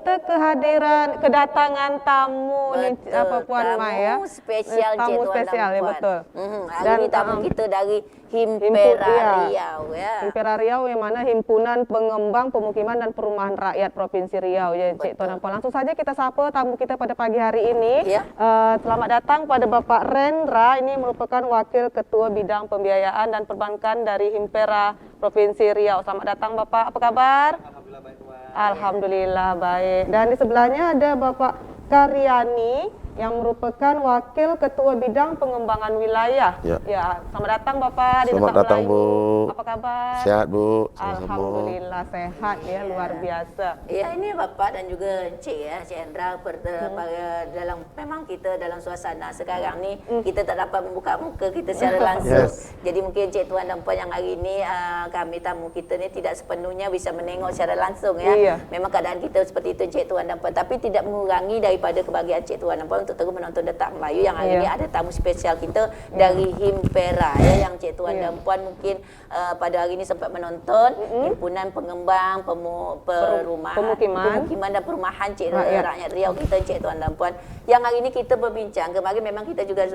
kita kedatangan tamu nih apa Puan Mai ya. Tamu spesial tamu Tuan spesial dan ya Puan. betul. Hari ini tamu kita dari Himpera Riau ya. Himpera Riau yang mana Himpunan Pengembang Pemukiman dan Perumahan Rakyat Provinsi Riau ya Cik Tuan dan Puan. Langsung saja kita sapa tamu kita pada pagi hari ini. Ya. Selamat datang pada Bapak Rendra, ini merupakan Wakil Ketua Bidang Pembiayaan dan Perbankan dari Himpera Provinsi Riau. Selamat datang Bapak, apa kabar? Alhamdulillah baik Tuan. Alhamdulillah baik. Dan di sebelahnya ada Bapak Karyani yang merupakan Wakil Ketua Bidang Pengembangan Wilayah. Ya, selamat datang Bapak. Selamat datang Bu. Apa kabar? Sehat Bu. Alhamdulillah sehat ya, luar biasa. Ya, ini Bapak dan juga Cik ya, Cik Hendra dalam memang kita dalam suasana sekarang ni kita tak dapat membuka muka kita secara langsung. Jadi mungkin Cik Tuan dan Puan yang hari ini kami tamu kita ni tidak sepenuhnya bisa menengok secara langsung ya. Memang keadaan kita seperti itu Cik Tuan dan Puan, tapi tidak mengurangi daripada kebahagiaan Cik Tuan dan Puan untuk terus menonton Detak Melayu yang hari ini ada tamu spesial kita dari Himpera ya, yang Cik Tuan dan Puan mungkin pada hari ini sempat menonton Himpunan Pengembang Pemukiman dan Perumahan Rakyat Riau kita Cik Tuan dan Puan, yang hari ini kita berbincang. Kemarin memang kita juga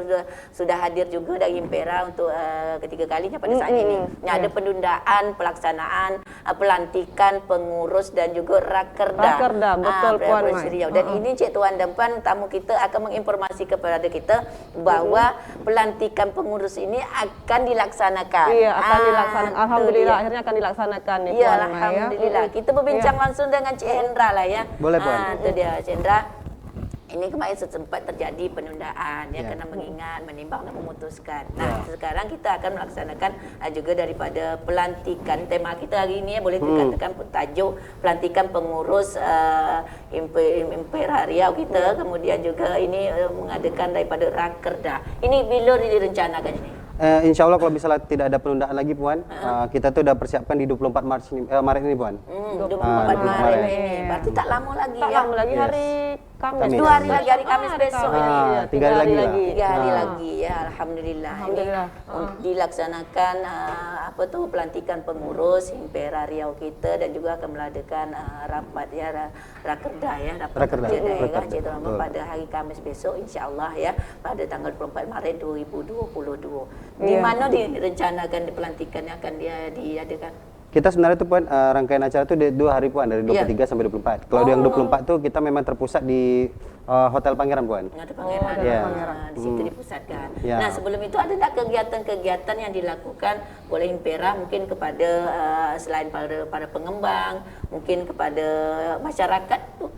sudah hadir juga dari Himpera untuk ketiga kalinya pada saat ini. Ada penundaan pelaksanaan pelantikan pengurus dan juga rakerda betul Puan Mai. Riau. Dan ini Cik Tuan dan Puan, tamu kita akan menginformasi kepada kita bahawa pelantikan pengurus ini akan dilaksanakan. Iya, akan dilaksanakan. Alhamdulillah akhirnya akan dilaksanakan nih Puan Mai. Alhamdulillah. Kita berbincang langsung dengan Cik Hendra lah ya. Boleh Puan. Itu dia Cik Hendra. Ini kemarin sempat terjadi penundaan ya, kerana mengingat, menimbang dan memutuskan. Nah, sekarang kita akan melaksanakan juga daripada pelantikan. Tema kita hari ini boleh dikatakan tajuk pelantikan pengurus Himpera Riau kita. Kemudian juga ini mengadakan daripada rakerda. Ini bila direncanakan ini? Insya Allah kalau misalnya tidak ada penundaan lagi Puan, kita tuh udah persiapkan di 24 Maret ini Puan. 24 Maret ini. Berarti tak lama lagi tak lama lagi hari Kamis. 2 hari lagi, hari Kamis besok ini. 3 hari lagi. 3 hari lagi ya, alhamdulillah. Alhamdulillah. Ini dilaksanakan pelantikan pengurus Himpera Riau kita, dan juga akan mengadakan rapat ya, rakerda ya, rapat kerja daerah Cik Tuan pada hari Kamis besok insya-Allah ya, pada tanggal 24 Maret 2022. Di mana direncanakan pelantikan yang akan diadakan? Kita sebenarnya tuh Puan, rangkaian acara tuh 2 hari Puan, dari 23 sampai 24. Kalau yang 24 tuh kita memang terpusat di Hotel Pangeran Puan. Hotel Pangeran. Di situ dipusatkan. Nah, sebelum itu ada tak kegiatan-kegiatan yang dilakukan oleh Himpera mungkin kepada selain para pengembang, mungkin kepada masyarakat tuh?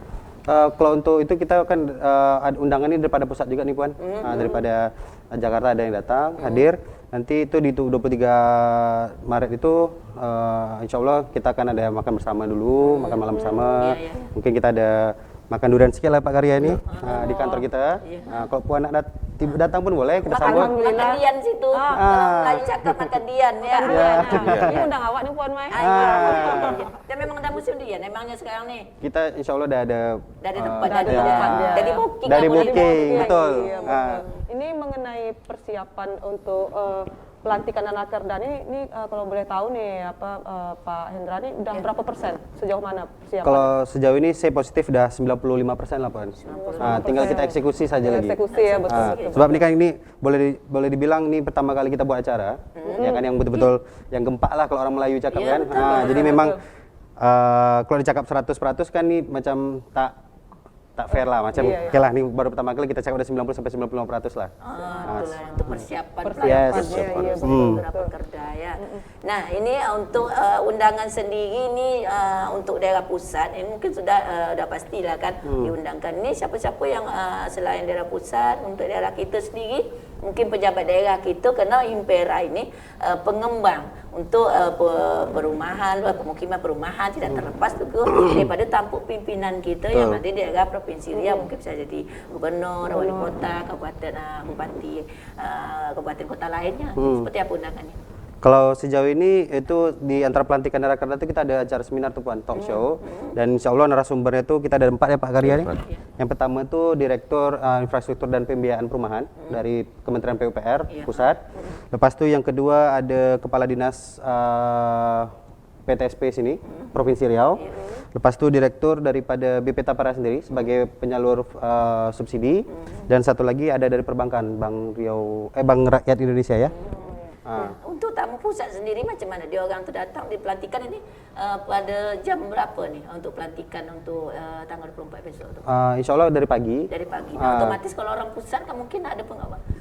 Kalau untuk itu kita akan ada undangan ini daripada pusat juga nih Puan. Daripada Jakarta ada yang datang, hadir. Nanti itu di 23 Maret itu insya Allah kita akan ada makan bersama dulu, makan malam bersama. Mungkin kita ada makan durian sikit lah Pak Karya ini di kantor kita. Kalau Puan nak datang pun boleh, kita sambut. Makan dian situ. Kalau Melayu cakap makan dian ya. Ini undang awak nih Puan Mai. Dan memang ada musim dian emangnya sekarang nih. Kita insya Allah dah ada tempat, dari booking. Dari booking, betul. Ini mengenai persiapan untuk pelantikan rakerda ini kalau boleh tahu nih Pak Hendra ini udah berapa persen, sejauh mana persiapan? Kalau sejauh ini saya positif udah 95% lah Puan. Tinggal kita eksekusi saja lagi. Eksekusi ya betul. Sebab ini kan ini boleh dibilang ini pertama kali kita buat acara, ya kan, yang betul-betul yang gempak lah kalau orang Melayu cakap kan. Jadi memang kalau dicakap 100% kan nih macam tak fair lah, macam oke lah, nih baru pertama kali kita cakap udah 90 sampai 95% lah. Untuk persiapan rakerda ya. Nah, ini untuk undangan sendiri ini untuk daerah pusat ini mungkin sudah pastilah kan diundangkan. Ini siapa-siapa yang selain daerah pusat, untuk daerah kita sendiri mungkin pejabat daerah kita, kerana Himpera ini pengembang untuk perumahan, pemukiman perumahan, tidak terlepas juga daripada tampuk pimpinan kita yang ada di daerah Provinsi Riau. Mungkin bisa jadi gubernur, wali kota, kabupaten, bupati, kabupaten kota lainnya. Seperti apa undangannya? Kalau sejauh ini itu di antara pelantikan rakerda itu kita ada acara seminar tuh Puan, talk show, dan insya Allah narasumbernya itu kita ada 4 ya Pak Karya nih. Yang pertama itu Direktur Infrastruktur dan Pembiayaan Perumahan dari Kementerian PUPR pusat. Lepas itu yang kedua ada Kepala Dinas PTSP sini, Provinsi Riau. Lepas itu direktur daripada BP Tapara sendiri sebagai penyalur subsidi, dan satu lagi ada dari perbankan, Bank Rakyat Indonesia ya. Untuk tamu pusat sendiri macam mana dia orang tu datang di pelantikan ini pada jam berapa nih untuk pelantikan untuk tanggal 24 besok tu? Insya Allah dari pagi. Dari pagi. Nah, otomatis kalau orang pusat kan mungkin ada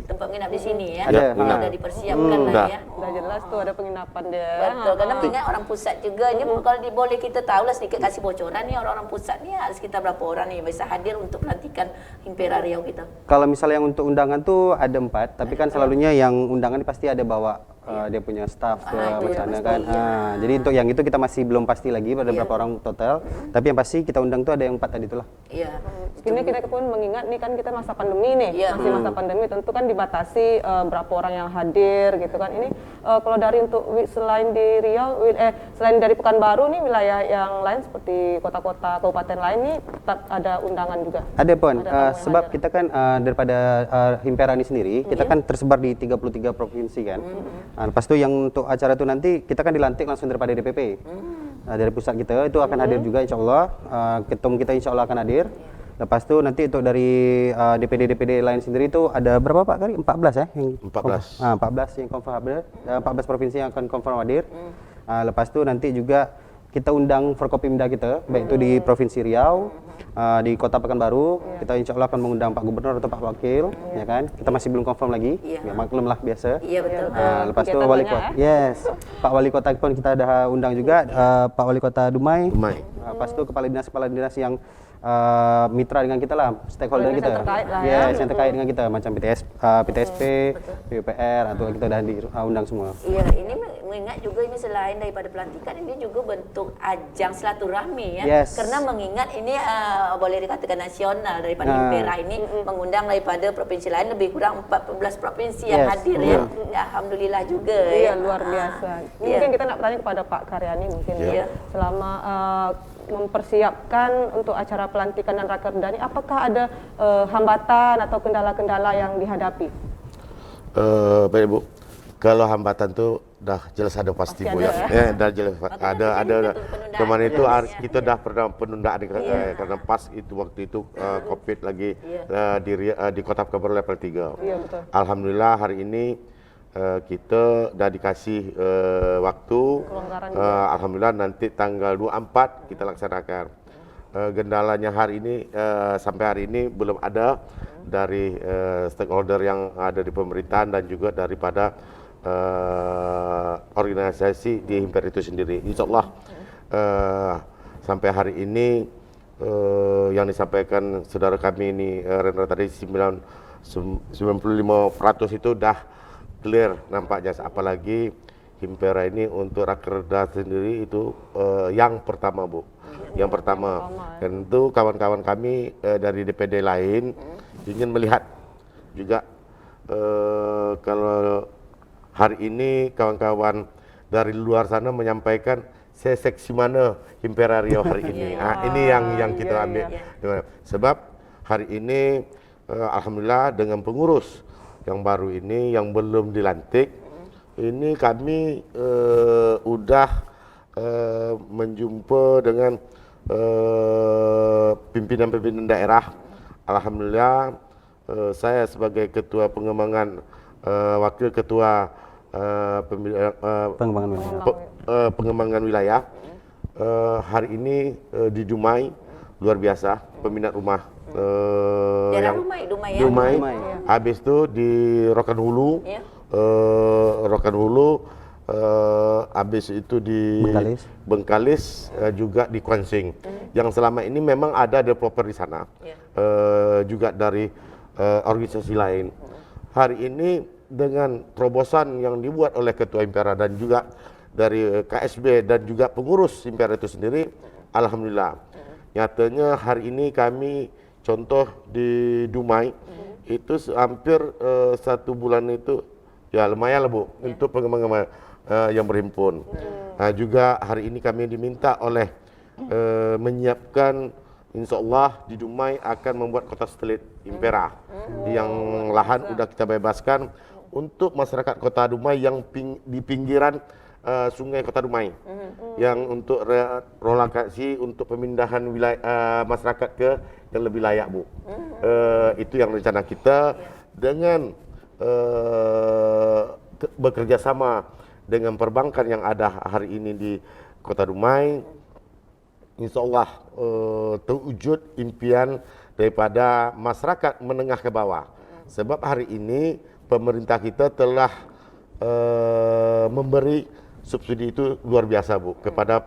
tempat menginap di sini ya. Ada. Sudah dipersiapkan lah ya. Udah jelas tuh ada penginapan dia. Betul, karena mengingat orang pusat juga ini kalau boleh kita tahu lah sedikit kasih bocoran nih orang-orang pusat ni sekitar berapa orang nih bisa hadir untuk pelantikan Himpera Riau kita. Kalau misalnya yang untuk undangan tuh ada 4, tapi kan selalunya yang undangan ini pasti ada bawa dia punya staff ke itu macam mana pasti, kan. iya. Jadi untuk yang itu kita masih belum pasti lagi pada berapa orang total. Tapi yang pasti kita undang tuh ada yang 4 tadi itulah. Iya. Ini kita pun mengingat nih kan kita masa pandemi nih, Iya. masih masa pandemi tentu kan dibatasi berapa orang yang hadir gitu kan. Ini kalau dari untuk selain di Riau, selain dari Pekanbaru nih wilayah yang lain seperti kota-kota kabupaten lain nih tetap ada undangan juga. Ada pun, Ada tamu yang sebab hadir. kita kan daripada Himpera ini sendiri, kita kan tersebar di 33 provinsi kan. Lepas itu yang untuk acara itu nanti kita kan dilantik langsung daripada DPP. Dari pusat kita itu akan hadir juga insya Allah, ketum kita insya Allah akan hadir. Lepas itu nanti untuk dari DPD lain sendiri itu ada berapa Pak kali? 14 ya? Yang 14. 14 yang confirm hadir, 14 provinsi yang akan confirm hadir. Lepas itu nanti juga kita undang Forkopimda kita, baik itu di Provinsi Riau, di Kota Pekanbaru, kita insya Allah akan mengundang Pak Gubernur atau Pak Wakil, ya kan? Kita masih belum confirm lagi, ya maklum lah biasa. Iya betul. Lepas itu kegiatan Wali banyak, Kota, yes, Pak Wali Kota pun kita dah undang juga, Pak Wali Kota Dumai. Lepas itu kepala dinas yang mitra dengan kita lah, stakeholder Yang kita. terkait lah ya. Yes, yang terkait dengan kita macam PTSP, PUPR, atau kita dah diundang semua. Iya, ini mengingat juga ini selain daripada pelantikan ini juga bentuk ajang silaturahmi ya. Yes. Karena mengingat ini boleh dikatakan nasional daripada Himpera ini mengundang daripada provinsi lain lebih kurang 14 provinsi yang Yes. hadir ya. Alhamdulillah juga Iya ya. luar biasa. Ini Iya. mungkin kita nak bertanya kepada Pak Karyani mungkin Iya. ya. Selama mempersiapkan untuk acara pelantikan dan rakerda ini, apakah ada hambatan atau kendala-kendala yang dihadapi? Baik Bu, kalau hambatan tuh dah jelas ada pasti Bu ya. Ya, dah jelas ada. penundaan Kemarin itu jelas, ya. kita dah pernah penundaan karena pas itu waktu itu COVID lagi di Kota Pekanbaru level 3. Iya betul. Alhamdulillah hari ini kita dah dikasih waktu. Kelonggaran Alhamdulillah nanti tanggal 24 kita laksanakan. Gendalanya hari ini sampai hari ini belum ada dari stakeholder yang ada di pemerintahan dan juga daripada organisasi di Himpera itu sendiri. Insya Allah sampai hari ini yang disampaikan saudara kami ini Rendra tadi 95% itu dah clear nampaknya, apalagi Himpera ini untuk rakerda sendiri itu yang pertama Bu, yang pertama. Dan itu kawan-kawan kami dari DPD lain ingin melihat juga kalau hari ini kawan-kawan dari luar sana menyampaikan seksi mana Himpera Riau hari ini. Ini yang kita ambil. Sebab hari ini alhamdulillah dengan pengurus yang baru ini yang belum dilantik, ini kami udah menjumpa dengan pimpinan-pimpinan daerah. Alhamdulillah saya sebagai ketua pengembangan wakil ketua pengembangan wilayah hari ini di Dumai luar biasa peminat rumah. Daerah Dumai. Habis itu di Rokan Hulu, habis itu di Bengkalis, juga di Kuansing. Yang selama ini memang ada developer di sana, juga dari organisasi lain. Hari ini dengan terobosan yang dibuat oleh Ketua Himpera dan juga dari KSB dan juga pengurus Himpera itu sendiri, alhamdulillah. Nyatanya hari ini kami contoh di Dumai itu hampir 1 bulan itu ya lumayan lah Bu untuk pengembangan yang berhimpun. Nah, juga hari ini kami diminta oleh menyiapkan, insya Allah di Dumai akan membuat kota satelit Himpera yang lahan udah kita bebaskan untuk masyarakat kota Dumai yang di pinggiran Sungai Kota Dumai yang untuk relokasi untuk pemindahan wilayah masyarakat ke yang lebih layak, Bu. Itu yang rencana kita dengan bekerja sama dengan perbankan yang ada hari ini di Kota Dumai. Insya Allah terwujud impian daripada masyarakat menengah ke bawah. Sebab hari ini pemerintah kita telah memberi subsidi itu luar biasa, Bu, kepada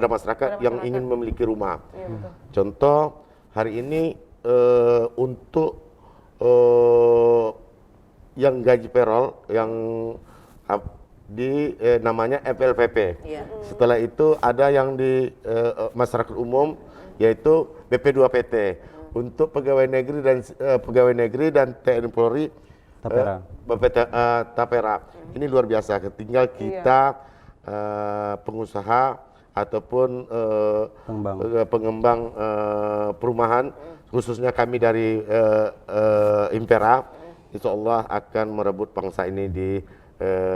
masyarakat yang ingin memiliki rumah. Contoh hari ini untuk yang gaji payroll yang namanya FLPP. Setelah itu ada yang di masyarakat umum yaitu BP2PT untuk pegawai negeri dan TNI Polri Tapera. Ini luar biasa. Tinggal kita pengusaha ataupun pengembang perumahan, khususnya kami dari Impera, insya Allah akan merebut pangsa ini di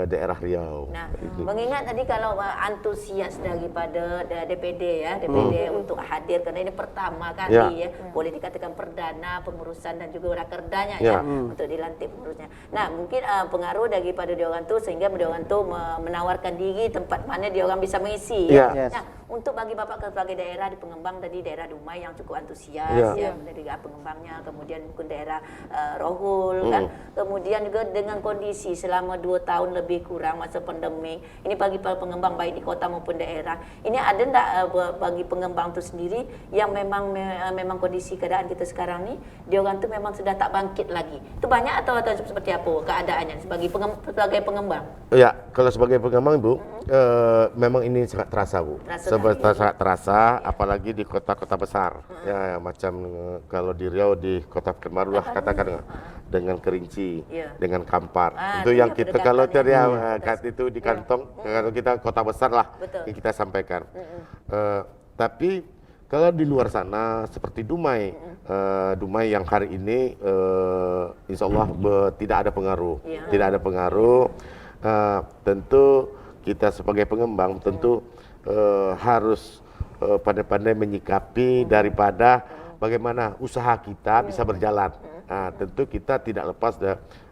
daerah Riau. Nah, mengingat tadi kalau antusias daripada DPD DPD untuk hadir karena ini pertama kali boleh dikatakan perdana pengurusan dan juga rakerdanya untuk dilantik pengurusnya. Nah, mungkin pengaruh daripada diorang tu sehingga diorang tu menawarkan diri tempat mana diorang bisa mengisi. Nah, untuk bagi Bapak sebagai daerah di pengembang tadi daerah Dumai yang cukup antusias dari pengembangnya, kemudian mungkin daerah Rohul kan, kemudian juga dengan kondisi selama 2 tahun lebih kurang masa pandemi ini bagi para pengembang baik di kota maupun daerah, ini ada enggak bagi pengembang itu sendiri yang memang kondisi keadaan kita sekarang ni diorang tu memang sudah tak bangkit lagi, itu banyak atau seperti apa keadaannya sebagai pengembang? Ya, kalau sebagai pengembang, Bu, memang ini sangat terasa, Bu. Sangat terasa, apalagi di kota-kota besar. Ya, macam kalau di Riau di Kota Pekanbaru lah katakan dengan Kerinci, dengan Kampar. Itu yang kita kalau itu di kantong, kalau kita kota besar lah yang kita sampaikan. Tapi kalau di luar sana seperti Dumai, Dumai yang hari ini insya Allah tidak ada pengaruh, tidak ada pengaruh. Tentu kita sebagai pengembang tentu harus pandai-pandai menyikapi daripada bagaimana usaha kita bisa berjalan. Tentu kita tidak lepas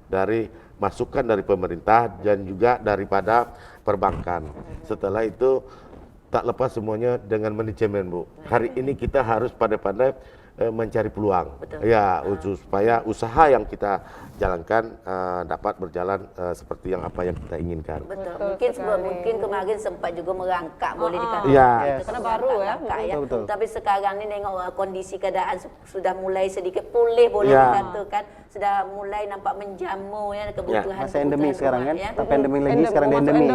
dari masukan dari pemerintah dan juga daripada perbankan. Setelah itu tak lepas semuanya dengan manajemen, Bu. Hari ini kita harus pandai-pandai mencari peluang, supaya usaha yang kita jalankan dapat berjalan seperti apa yang kita inginkan. Betul. Mungkin kemarin sempat juga merangkak, boleh dikatakan. Karena baru betul. Tapi sekarang ni tengok kondisi keadaan sudah mulai sedikit pulih, boleh dikatakan sudah mulai nampak menjamu kebutuhan. Masa endemi sekarang kan, pandemi lagi sekarang endemi.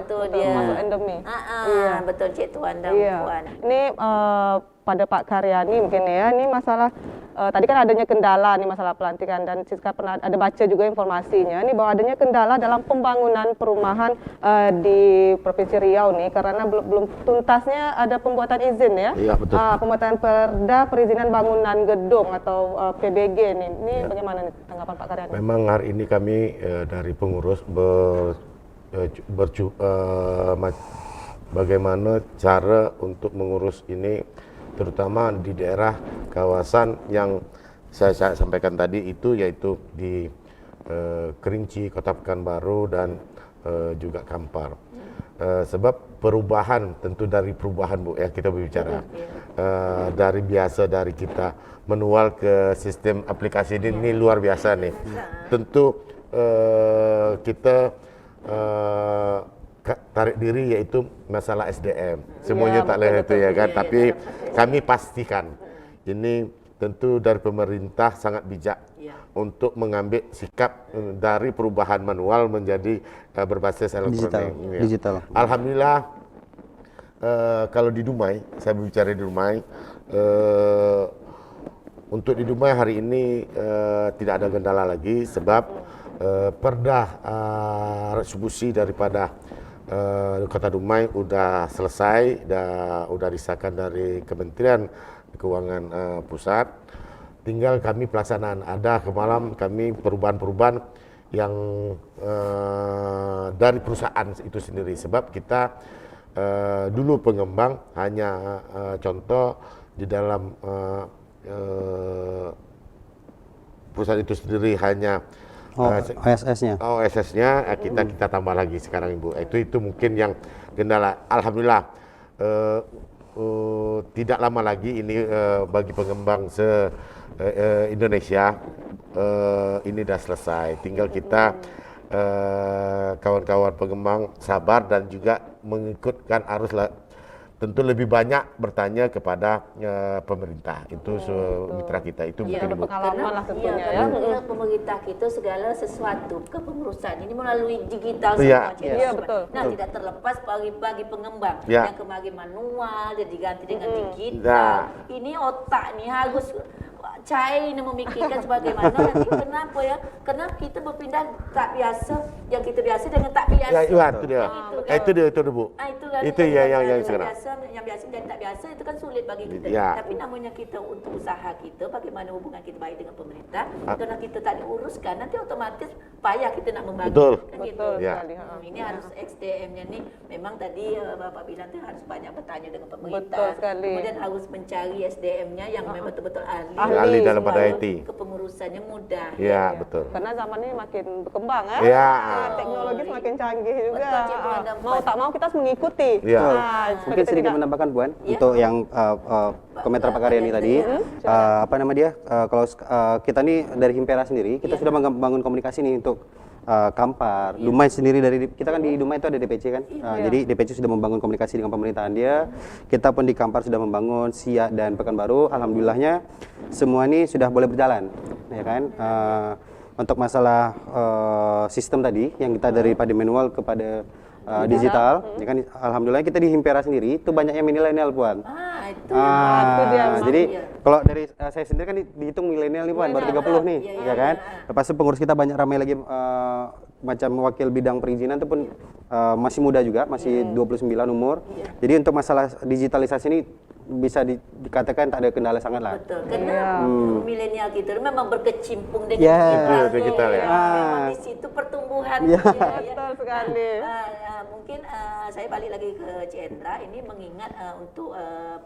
Betul dia. Masuk endemi. Betul Cik Tuan dan Puan. Ini pada Pak Karyani mungkin ini masalah tadi kan adanya kendala nih masalah pelantikan dan Siska pernah ada baca juga informasinya nih bahwa adanya kendala dalam pembangunan perumahan di Provinsi Riau nih karena belum tuntasnya ada pembuatan izin ya. Iya, betul. Pembuatan perda perizinan bangunan gedung atau PBG nih. Ini bagaimana nih tanggapan Pak Karyani? Memang hari ini kami dari pengurus bagaimana cara untuk mengurus ini, terutama di daerah kawasan yang saya sampaikan tadi itu, yaitu di Kerinci, Kota Pekanbaru dan juga Kampar. Sebab perubahan, tentu dari perubahan, Bu, ya kita berbicara dari kita manual ke sistem aplikasi ini luar biasa nih. Tentu kita tarik diri yaitu masalah SDM. Semuanya tak boleh itu ya kan. Tapi kami pastikan ini tentu dari pemerintah sangat bijak untuk mengambil sikap dari perubahan manual menjadi berbasis elektronik. Digital. Alhamdulillah kalau di Dumai, saya berbicara di Dumai, untuk di Dumai hari ini tidak ada kendala lagi sebab perda retribusi daripada Kota Dumai udah selesai, udah disahkan dari Kementerian Keuangan Pusat. Tinggal kami pelaksanaan. Ada kemalam kami perubahan-perubahan yang dari perusahaan itu sendiri. Sebab kita dulu pengembang hanya contoh di dalam perusahaan itu sendiri hanya OSS-nya. OSS-nya kita tambah lagi sekarang Ibu. Itu mungkin yang kendala. Alhamdulillah tidak lama lagi ini bagi pengembang Indonesia ini dah selesai. Tinggal kita kawan-kawan pengembang sabar dan juga mengikutkan arus tentu lebih banyak bertanya kepada pemerintah. Itu mitra kita itu Iya, mungkin Ibu. pengalaman lah tentunya ya. Karena pemerintah kita segala sesuatu kepengurusan ini melalui digital Iya. semua. Iya, betul. Nah, tidak terlepas bagi pengembang Iya. yang kemarin manual dia diganti dengan digital. Nah. Ini otak nih harus cair ini memikirkan sebagaimana nanti kenapa ya? Karena kita berpindah tak biasa yang kita biasa dengan tak biasa. Ya, itu dia. Itu Bu. Itu kan Itu yang sekarang. yang biasa dan tak biasa itu kan sulit bagi kita. Ya. Tapi namanya kita untuk usaha kita, bagaimana hubungan kita baik dengan pemerintah, karena kita tak diuruskan, nanti otomatis payah kita nak membagi. Betul. Kan gitu. Betul Ya. sekali. Ini harus XDM-nya nih, memang tadi Bapak bilang tuh harus banyak bertanya dengan pemerintah. Betul sekali. Kemudian harus mencari SDM-nya yang memang betul-betul ahli. Ahli dalam pada supaya IT. Kepengurusannya mudah. Ya, betul. Karena zaman ini makin berkembang ya. Ya. Teknologi semakin canggih juga. Betul, Cik Bu, ada Mau tak mau kita harus mengikuti. Ya. Supaya Mungkin kita sedikit tidak- menambahkan Puan untuk yang komentar Pak Karyani tadi. Apa nama dia? Kalau kita nih dari Himpera sendiri, kita sudah membangun komunikasi nih untuk Kampar, Dumai sendiri kita kan di Dumai itu ada DPC kan. Jadi DPC sudah membangun komunikasi dengan pemerintahan dia. Kita pun di Kampar sudah membangun Siak dan Pekanbaru. Alhamdulillahnya semua ini sudah boleh berjalan, ya kan. Untuk masalah sistem tadi yang kita daripada manual kepada digital, ya kan. Alhamdulillah kita di Himpera sendiri itu banyaknya milenial Puan. Itu itu dia. Jadi kalau dari saya sendiri kan dihitung milenial nih Puan, baru 30 nih, ya kan. Lepas itu pengurus kita banyak ramai lagi macam wakil bidang perizinan itu pun masih muda juga, masih 29 umur. Jadi untuk masalah digitalisasi ini bisa dikatakan tak ada kendala sangat lah. Betul, karena milenial kita memang berkecimpung dengan Ya. digital, Digital, ya. Memang di situ pertumbuhan. Ya. Betul sekali. Mungkin saya balik lagi ke Cik Endra, ini mengingat untuk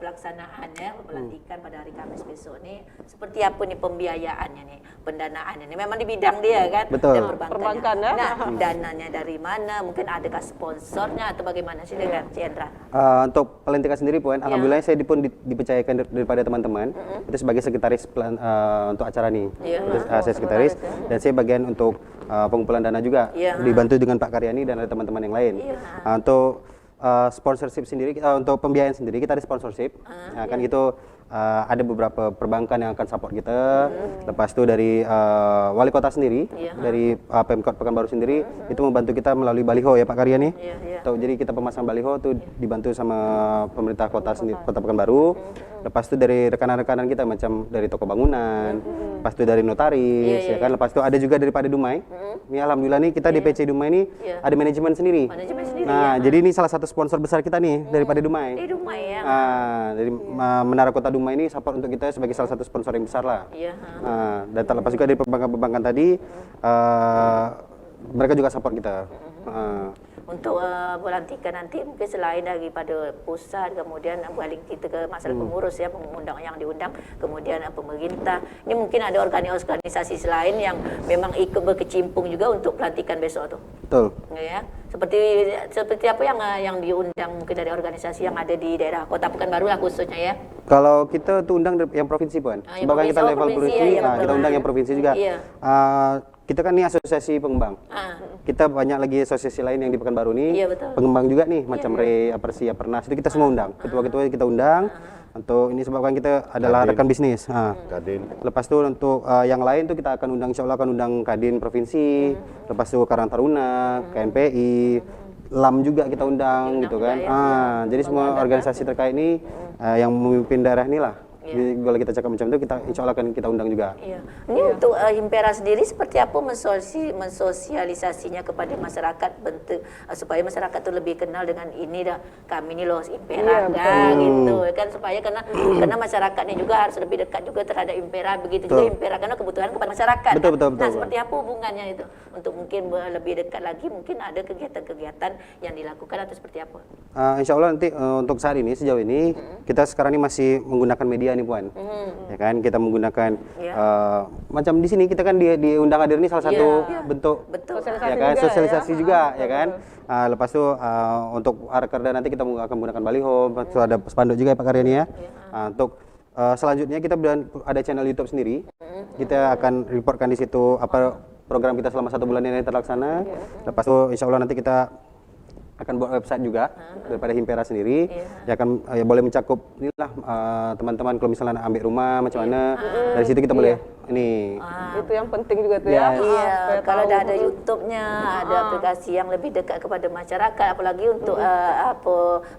pelaksanaannya, pelantikan pada hari Kamis besok ini, seperti apa nih pembiayaannya nih, pendanaannya nih, memang di bidang dia kan, Betul. dan Perbankan, ya. Nah, dananya dari mana, mungkin adakah sponsornya atau bagaimana sih dengan Cik Endra? Untuk pelantikan sendiri Puan, alhamdulillah saya pun dipercayakan daripada teman-teman itu sebagai sekretaris untuk acara nih. Saya sekretaris dan saya bagian untuk pengumpulan dana juga, dibantu dengan Pak Karyani dan ada teman-teman yang lain. Untuk sponsorship sendiri, untuk pembiayaan sendiri kita ada sponsorship. Kan itu ada beberapa perbankan yang akan support kita. Lepas itu dari wali kota sendiri, dari Pemkot Pekanbaru sendiri itu membantu kita melalui baliho ya Pak Karyani. Jadi kita pemasang baliho itu dibantu sama pemerintah kota sendiri, Kota Pekanbaru. Lepas itu dari rekan-rekanan kita macam dari toko bangunan, lepas itu dari notaris, ya kan. Lepas itu ada juga daripada Dumai. Ini alhamdulillah nih kita DPC Dumai ini ada manajemen sendiri. Manajemen sendiri, Nah, jadi ini salah satu sponsor besar kita nih daripada Dumai. Di rumah ya. Dari Menara Kota Dumai ini support untuk kita sebagai salah satu sponsor yang besar lah. Dan terlepas juga dari perbankan-perbankan tadi, mereka juga support kita. Untuk pelantikan nanti mungkin selain daripada pusat, kemudian balik kita ke masalah pengurus ya, pengundang yang diundang, kemudian pemerintah, ini mungkin ada organisasi selain yang memang ikut berkecimpung juga untuk pelantikan besok tuh. Betul. Ya, seperti apa yang diundang mungkin dari organisasi yang ada di daerah Kota Pekanbaru lah khususnya ya. Kalau kita tuh undang yang provinsi Puan. yang Sebab kan kita provinsi, level provinsi, provinsi, ya, betul. kita undang yang provinsi juga. Iya. Kita kan nih asosiasi pengembang. Kita banyak lagi asosiasi lain yang di Pekanbaru nih. Iya, betul. Pengembang juga nih, macam Re, Apersia, Pernas, itu kita semua undang. Ketua-ketua kita undang. Untuk ini sebabkan kita adalah rekan bisnis. Kadin. Lepas itu untuk yang lain tuh kita akan undang, insya Allah akan undang Kadin Provinsi. Lepas itu Karang Taruna, KNPI, LAM juga kita undang gitu kan. Jadi semua organisasi terkait ini yang memimpin daerah inilah Jadi kalau kita cakap macam itu, kita insya Allah akan kita undang juga. Iya. Ini untuk Himpera sendiri seperti apa mensosialisasinya kepada masyarakat bentuk supaya masyarakat tuh lebih kenal dengan ini dah, kami ini loh Himpera gitu kan, supaya karena masyarakatnya juga harus lebih dekat juga terhadap Himpera, begitu juga Himpera karena kebutuhan kepada masyarakat. Betul. Nah, seperti apa hubungannya itu untuk mungkin lebih dekat lagi, mungkin ada kegiatan-kegiatan yang dilakukan atau seperti apa? Insya Allah nanti untuk saat ini sejauh ini kita sekarang ini masih menggunakan media nih Puan, ya kan, kita menggunakan macam di sini kita kan di undang hadir ini salah satu bentuk ya kan, sosialisasi juga ya kan. Lepas itu untuk Arkerda nanti kita akan menggunakan baliho, ada spanduk juga ya Pak Karyani ya. Untuk selanjutnya kita ada channel YouTube sendiri, kita akan reportkan di situ apa program kita selama 1 bulan ini terlaksana. Lepas itu insya Allah nanti kita akan buat website juga daripada Himpera sendiri, ya akan ya boleh mencakup inilah teman-teman kalau misalnya nak ambil rumah macam mana, dari situ kita boleh ini. Itu yang penting juga tuh ya. Iya, kalau ada YouTube-nya, ada aplikasi yang lebih dekat kepada masyarakat, apalagi untuk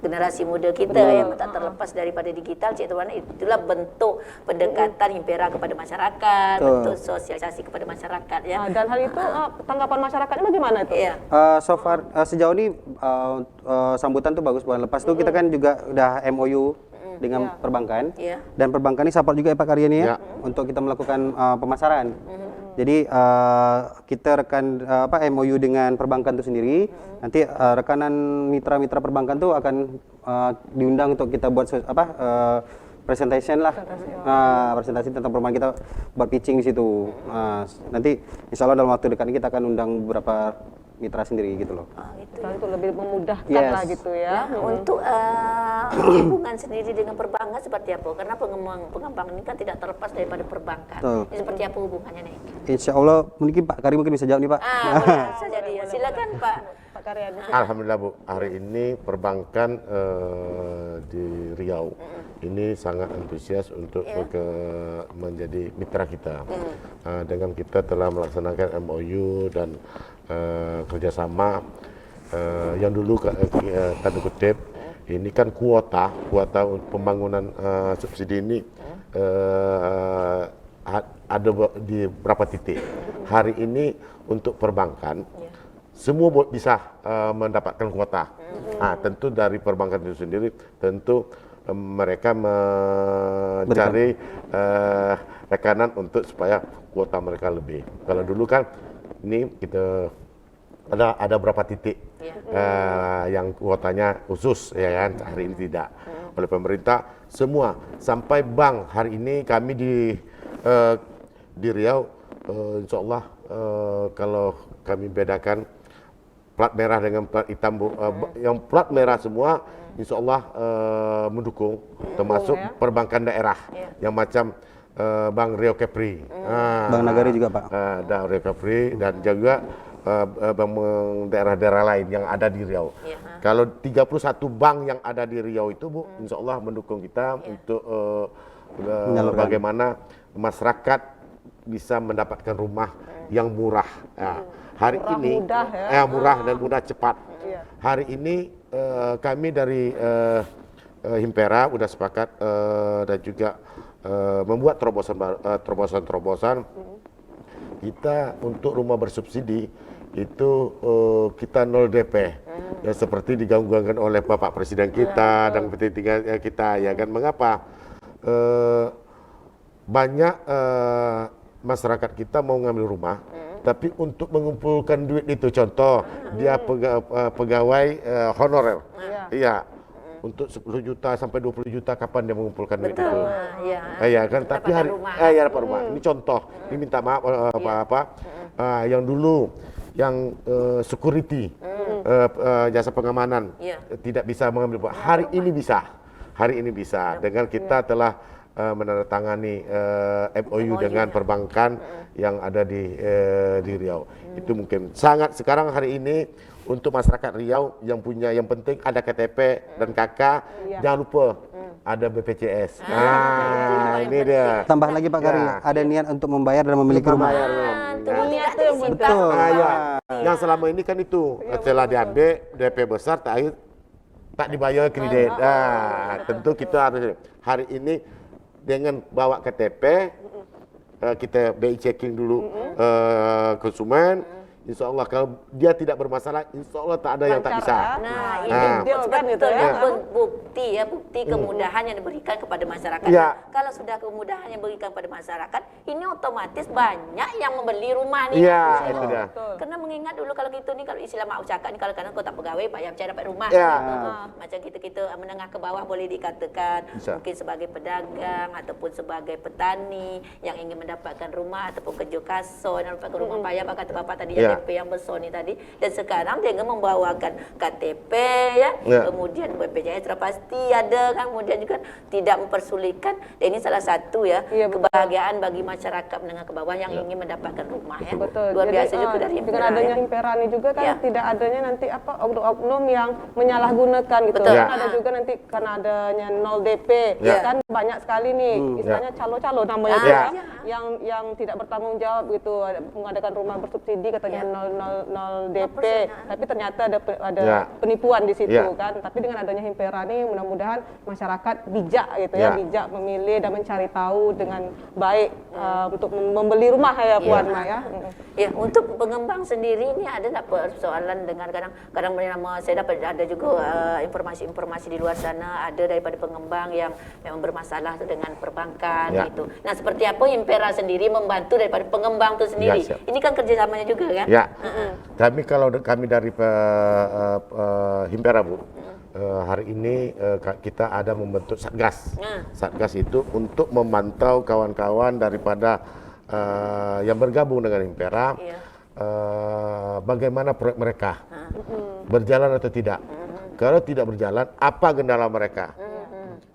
generasi muda kita yang tak terlepas daripada digital, Cik Tuan, itulah bentuk pendekatan Himpera kepada masyarakat, bentuk sosialisasi kepada masyarakat ya. Dan hal itu tanggapan masyarakatnya bagaimana itu? Iya. So far sejauh ini sambutan tuh bagus Puan. Lepas itu kita kan juga udah MOU dengan perbankan, dan perbankan ini support juga ya Pak Karyani ya, untuk kita melakukan pemasaran. Jadi kita MOU dengan perbankan itu sendiri, nanti rekanan mitra-mitra perbankan tuh akan diundang untuk kita buat presentation lah, presentasi tentang perbankan, kita buat pitching di situ. Nanti insya Allah dalam waktu dekat ini kita akan undang beberapa mitra sendiri gitu loh. Itu lebih memudahkan lah gitu ya. Nah, untuk hubungan sendiri dengan perbankan seperti apa? Karena pengembang ini kan tidak terlepas daripada perbankan. Ini seperti apa hubungannya nih? Insya Allah mungkin Pak Karim mungkin bisa jawab nih Pak. Bisa jadi ya. Silakan Pak Karyani. Alhamdulillah Bu, hari ini perbankan di Riau ini sangat antusias untuk menjadi mitra kita. Dengan kita telah melaksanakan MOU dan kerjasama yang dulu tanda kutip ini kan kuota pembangunan subsidi ini ada di berapa titik. Hari ini untuk perbankan semua bisa mendapatkan kuota. Tentu dari perbankan itu sendiri tentu mereka mencari rekanan untuk supaya kuota mereka lebih. Kalau dulu kan ini kita ada berapa titik yang kuotanya khusus ya kan, hari ini tidak oleh pemerintah semua sampai bank. Hari ini kami di Riau insya Allah kalau kami bedakan plat merah dengan plat hitam yang plat merah semua insya Allah mendukung, termasuk perbankan daerah yang macam Bank Riau Kepri, Bank Nagari juga Pak, dan Riau Kepri dan juga daerah-daerah lain yang ada di Riau. Kalau 31 bank yang ada di Riau itu Bu, insya Allah mendukung kita untuk bagaimana masyarakat bisa mendapatkan rumah yang murah. Hari murah, ini mudah, murah dan mudah cepat. Hari ini kami dari Himpera udah sepakat dan juga membuat terobosan kita untuk rumah bersubsidi itu kita 0 DP ya, seperti digaung-gaungkan oleh Bapak Presiden kita dan petiga kita ya kan. Mengapa banyak masyarakat kita mau ngambil rumah tapi untuk mengumpulkan duit itu, contoh dia pegawai honorer, iya, untuk 10 juta sampai 20 juta kapan dia mengumpulkan duit itu? Iya kan, tapi hari dapat rumah. Ini contoh, ini minta maaf yang dulu yang security, jasa pengamanan tidak bisa mengambil, hari ini bisa dengan kita telah menandatangani MOU dengan perbankan yang ada di Riau. Itu mungkin sangat sekarang hari ini untuk masyarakat Riau yang penting ada KTP dan KK, jangan lupa ada BPJS. Ini dia. Tambah lagi Pak Kari, ada niat untuk membayar dan memiliki rumah. Betul. Yang selama ini kan itu setelah diambil DP besar tak dibayar kredit. Tentu kita harus hari ini dengan bawa KTP, kita BI checking dulu konsumen. Insya Allah kalau dia tidak bermasalah, insya Allah tak ada yang tak bisa. Nah, ini deal kan gitu ya. bukti kemudahan yang diberikan kepada masyarakat. Ya. Kalau sudah kemudahan yang diberikan kepada masyarakat, ini otomatis banyak yang membeli rumah nih. Iya, itu dia. Karena mengingat dulu kalau gitu nih, kalau istilah mak cakap nih, kalau kadang kau tak pegawai, payah mencari dapat rumah. Ya. Macam kita menengah ke bawah boleh dikatakan, Bisa. mungkin sebagai pedagang ataupun sebagai petani yang ingin mendapatkan rumah ataupun kerja kason, mendapatkan rumah payah, kata bapak tadi Ya. KTP yang besar ni tadi. Dan sekarang dengan membawakan KTP ya, kemudian BPJS pasti ada kan, kemudian juga tidak mempersulitkan. Dan ini salah satu ya, kebahagiaan bagi masyarakat menengah ke bawah yang ingin mendapatkan rumah ya. Betul. Luar Jadi, biasa juga dari dengan Impera, adanya ya. Impera ini juga kan Ya. tidak adanya nanti oknum-oknum yang menyalahgunakan gitu. Betul. Kan Ya. ada juga nanti karena adanya 0 DP Ya. kan banyak sekali nih istilahnya calo-calo namanya Ya. juga, Ya. yang tidak bertanggung jawab gitu, mengadakan rumah bersubsidi katanya 0 DP, tapi ternyata ada penipuan di situ kan. Tapi dengan adanya Impera ini mudah-mudahan masyarakat bijak gitu ya, bijak memilih dan mencari tahu dengan baik untuk membeli rumah ya Puan Ma ya. Ya, untuk pengembang sendiri ini ada tak persoalan dengan kadang saya dapat ada juga informasi-informasi di luar sana, ada daripada pengembang yang memang bermasalah dengan perbankan gitu. Nah, seperti apa Impera sendiri membantu daripada pengembang itu sendiri? siap. Ini kan kerjasamanya juga kan? Ya, kami dari Himpera Bu, hari ini kita ada membentuk Satgas. Satgas itu untuk memantau kawan-kawan daripada yang bergabung dengan Himpera, bagaimana proyek mereka, berjalan atau tidak. Kalau tidak berjalan, apa kendala mereka?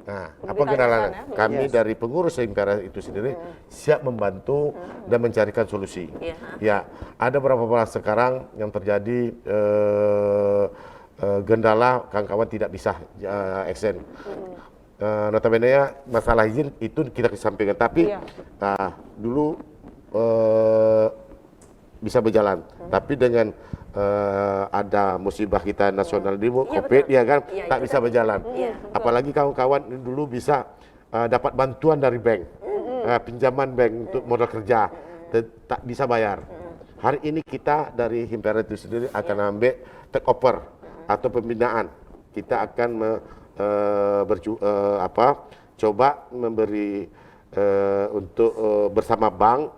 Nah, apa kendalanya? Kami dari pengurus Himpera itu sendiri siap membantu dan mencarikan solusi. Ya, ada beberapa sekarang yang terjadi kendala kawan-kawan tidak bisa extend. Notabene ya masalah izin itu kita kesampingkan, tapi dulu bisa berjalan. Tapi dengan ada musibah kita nasional di COVID ya kan, tak bisa berjalan. Apalagi kawan-kawan dulu bisa dapat bantuan dari bank, pinjaman bank untuk modal kerja, tak bisa bayar. Hari ini kita dari Himpera itu sendiri akan ambil take over atau pembinaan. Kita akan coba memberi untuk bersama bank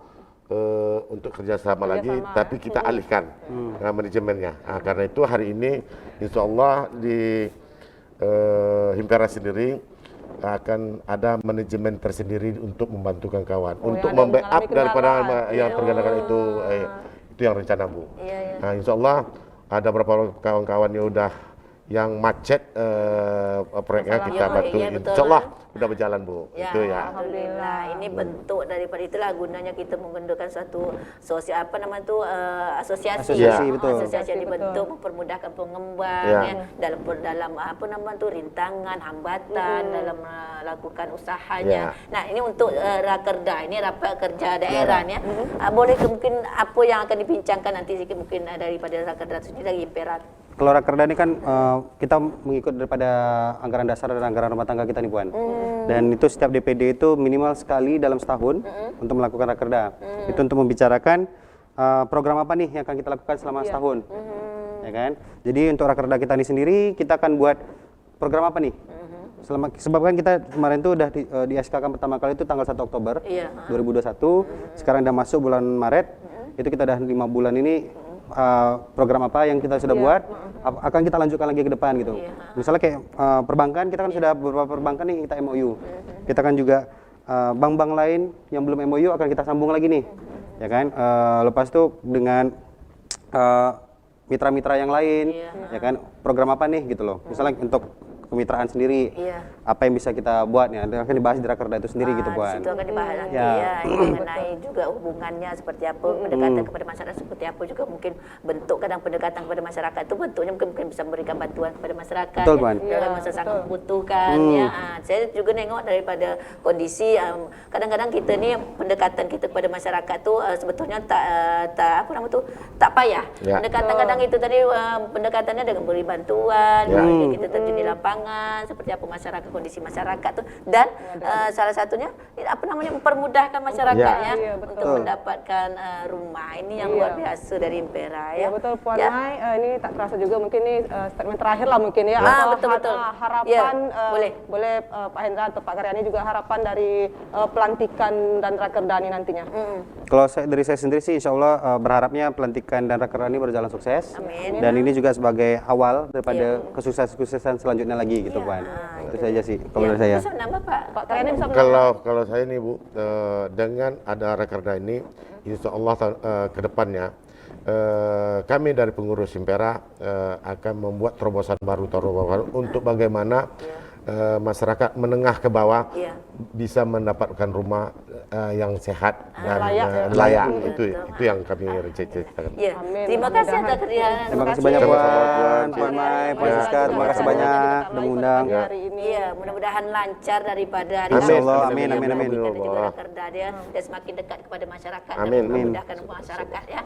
untuk kerjasama lagi, tapi kita alihkan manajemennya. Karena itu hari ini insya Allah di Himpera sendiri akan ada manajemen tersendiri untuk membantu kawan, untuk membackup daripada yang terkendala itu yang rencana Bu. Nah, insya Allah ada beberapa kawan-kawan yang macet proyeknya kita bantu. Insya Allah udah berjalan Bu. Ya, itu ya. Alhamdulillah. Ini bentuk daripada itulah gunanya kita menggendukan suatu asosiasi. Betul. Asosiasi yang dibentuk mempermudahkan pengembang dalam rintangan, hambatan dalam melakukan usahanya. Nah, ini untuk Rakerda, ini rapat kerja daerah ya. Boleh mungkin apa yang akan dibincangkan nanti sedikit mungkin daripada Rakerda sendiri dari Impera. Kalau Rakerda ini kan kita mengikut daripada anggaran dasar dan anggaran rumah tangga kita nih Puan. Dan itu setiap DPD itu minimal sekali dalam setahun untuk melakukan Rakerda. Itu untuk membicarakan program apa nih yang akan kita lakukan selama setahun. Ya kan? Jadi untuk Rakerda kita ini sendiri kita akan buat program apa nih? Sebab kan kita kemarin tuh udah di SK-kan pertama kali itu tanggal 1 Oktober 2021. Sekarang udah masuk bulan Maret. Itu kita udah 5 bulan ini program apa yang kita sudah buat akan kita lanjutkan lagi ke depan gitu. Misalnya kayak perbankan, kita kan sudah beberapa perbankan nih kita MOU. Kita kan juga bank-bank lain yang belum MOU akan kita sambung lagi nih. Ya kan? Lepas itu dengan mitra-mitra yang lain, ya kan? Program apa nih gitu loh. Misalnya untuk kemitraan sendiri, apa yang bisa kita buat ya, akan dibahas di Rakerda itu sendiri gitu Puan. Itu akan dibahas nanti ya, mengenai juga hubungannya seperti apa, pendekatan kepada masyarakat seperti apa, juga mungkin bentuk kadang pendekatan kepada masyarakat itu bentuknya mungkin bisa memberikan bantuan kepada masyarakat. Betul, Puan. Dalam masa sangat membutuhkan ya. Saya juga nengok daripada kondisi kadang-kadang kita ni pendekatan kita kepada masyarakat tu sebetulnya tak payah. Pendekatan kadang itu tadi pendekatannya dengan beri bantuan, kita terjun di lapangan perkembangan seperti apa masyarakat, kondisi masyarakat tuh, dan salah satunya mempermudahkan masyarakatnya Iya, betul. untuk mendapatkan rumah. Ini yang luar biasa dari Impera Ya ya. betul Puan Ya. Mai, ini tak terasa juga mungkin ini statement terakhir lah mungkin ya. Betul. Harapan Ya, boleh Pak Hendra atau Pak Karyani juga harapan dari pelantikan dan rakerda ini nantinya. Kalau dari saya sendiri sih insya Allah berharapnya pelantikan dan rakerda ini berjalan sukses. Amin. Dan ini juga sebagai awal daripada kesuksesan selanjutnya lagi gitu Puan. Itu saja sih kalau dari saya. Bisa menambah Pak? Pak Karyani bisa menambah? Kalau saya nih Bu, dengan ada rakerda ini, insya Allah ke depannya kami dari pengurus Impera akan membuat terobosan baru untuk bagaimana masyarakat menengah ke bawah bisa mendapatkan rumah yang sehat dan layak. Itu yang kami ceritakan. Ya. Amin. Terima kasih atas kehadiran. Terima kasih banyak Puan, Puan Mai, Puan Ya, Siska, terima kasih banyak udah mengundang. Hari ini. Iya, mudah-mudahan lancar daripada hari Amin. ini. Amin. Kita juga rakerda dia dan semakin dekat kepada masyarakat Amin. dan memudahkan masyarakat ya.